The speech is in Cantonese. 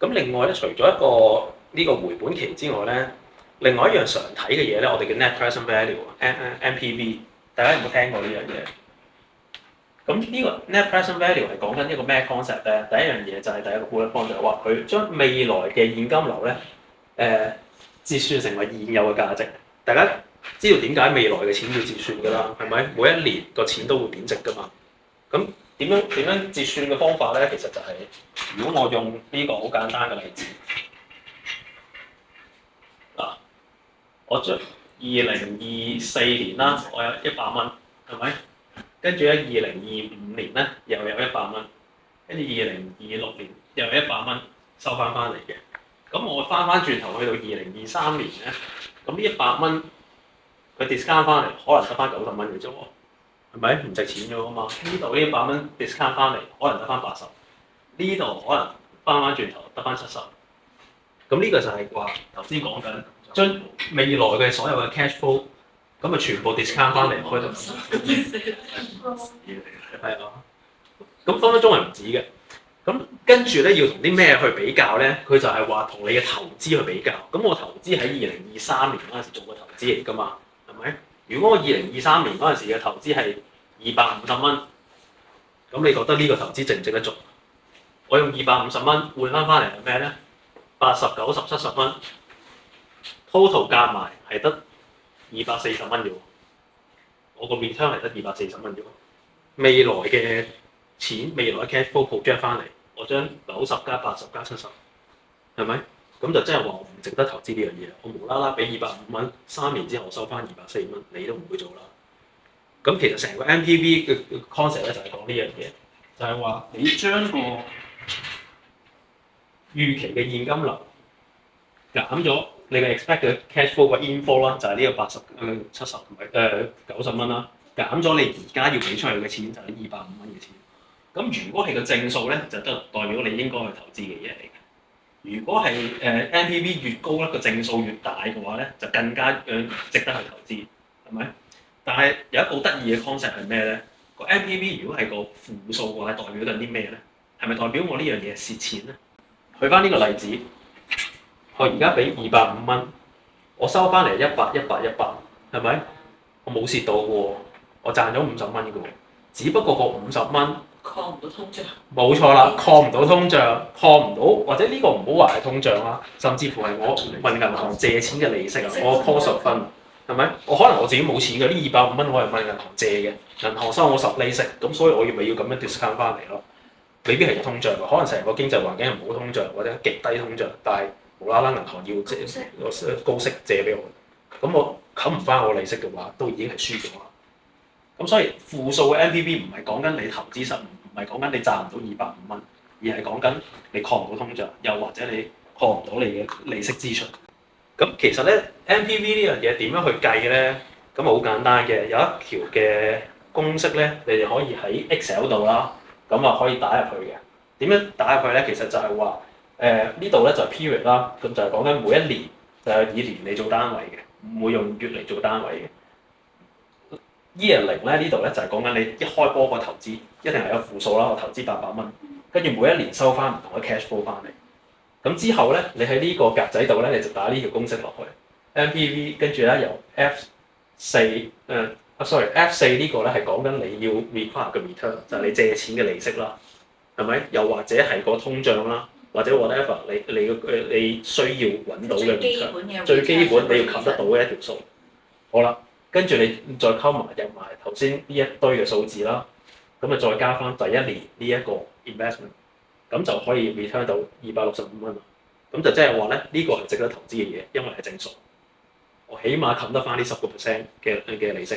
咁另外咧，除咗一個呢個回本期之外咧，另外一樣常睇嘅嘢咧，我哋叫 net present value（NPV），大家有冇聽過呢樣嘢？咁呢個 net present value 係講緊一個咩 concept 咧？第一樣嘢就係第一個 bullet point 就係話佢將未來嘅現金流咧折算成為現有嘅價值。大家知道點解未來嘅錢要折算㗎啦？係咪？每一年個錢都會貶值㗎嘛？咁點樣折算嘅方法咧？其實就係、如果我用呢個好簡單嘅例子，嗱，我將2024年啦，我有100蚊，係咪？跟住咧2025年咧又有100蚊，跟住2026年又有100蚊收翻嚟嘅。咁我翻轉頭去到2023年咧，咁呢100蚊佢 discount 翻嚟，可能得翻90蚊嘅啫喎，係咪？唔值錢咗啊嘛？呢度呢100蚊 discount 翻嚟，可能得翻80，呢度可能翻轉頭得翻70。咁呢個就係話頭先講緊將未來嘅所有嘅 cash flow， 咁啊全部 discount 翻嚟開到係啊，咁分分鐘係唔止嘅。咁跟住咧要同啲咩去比較咧？佢就係話同你嘅投資去比較。咁我投資喺2023年嗰陣時做過投資嚟㗎嘛，係咪？如果我2023年嗰陣時嘅投資係250蚊，咁你覺得呢個投資值唔值得做？我用250蚊換翻嚟係咩咧？80、90、70蚊，total 夾埋係得240蚊啫喎。我個 return 係得240蚊啫喎。未來嘅錢，未來嘅 cash flow project 翻嚟，我將90加80加70，係咪？咁就即係話我唔值得投資呢樣嘢。我無啦啦俾250蚊，3年之後收翻240蚊，你都唔會做啦。咁其實成個 NPV 嘅 concept 咧就係講呢樣嘢，就係話你將個預期嘅現金流減咗你嘅 expect 嘅 cash flow 個 inflow 啦，就係呢個80、70同埋90蚊啦。減咗你而家要俾出去嘅錢就係250蚊嘅錢。咁如果係個正數咧，就代表你應該去投資嘅嘢嚟嘅。如果係NPV 越高咧，個正數越大嘅話咧，就更加值得去投資，係咪？但係有一個好得意嘅 concept 係咩咧？個 NPV 如果係個負數嘅話，代表緊啲咩咧？係咪代表我呢樣嘢蝕錢咧？去翻呢個例子，我而家俾250蚊，我收翻嚟100、100、100，係咪？我冇蝕到嘅喎，我賺咗50蚊嘅喎，只不過個50蚊抗唔到通脹。冇錯啦，抗唔到通脹，抗唔到，或者呢個唔好話係通脹啦，甚至乎係我問銀行借錢嘅利息啊，我 cost of fund 係咪？我可能我自己冇錢嘅，呢250蚊我係問銀行借嘅，銀行收我10利息，咁所以我咪要咁樣 discount 翻嚟咯。未必係通脹嘅，可能成個經濟環境係冇通脹或者極低通脹，但係無啦啦銀行要借高息借俾我，咁我冚唔翻我利息嘅話，都已經係輸咗啦。咁所以負數嘅 NPV 唔係講緊你投資失誤，唔係講緊你賺唔到250蚊，而係講緊你抗唔到通脹，又或者你抗唔到你嘅利息支出。咁其實咧 NPV 呢樣嘢點樣去計咧？咁好簡單嘅，有一條嘅公式咧，你哋可以喺 Excel 度啦。咁啊可以打入去嘅，點樣打入去咧？其實就係話呢度咧就係 period 啦，咁就係講緊每一年就係以年嚟做單位嘅，唔會用月嚟做單位嘅。Year 0咧呢度咧就係講緊你一開波個投資一定係有負數啦，我投資800蚊，跟住每一年收翻唔同嘅 cash flow 翻嚟。咁之後咧，你喺呢個格仔度咧，你就打呢條公式落去 NPV， 跟住咧由 F4 呢個咧係講緊你要 require 嘅 return， 就係你借錢嘅利息啦，係咪？又或者係個通脹啦，或者 whatever 你需要揾到嘅 return， 最基本你要冚得到嘅一條數。好啦，跟住你再溝埋入埋頭先呢一堆嘅數字啦，咁啊再加翻第一年呢一個 investment， 咁就可以 return 到265蚊啦。咁就即係話咧，呢個係值得投資嘅嘢，因為係正數，我起碼冚得翻呢10% 嘅利息。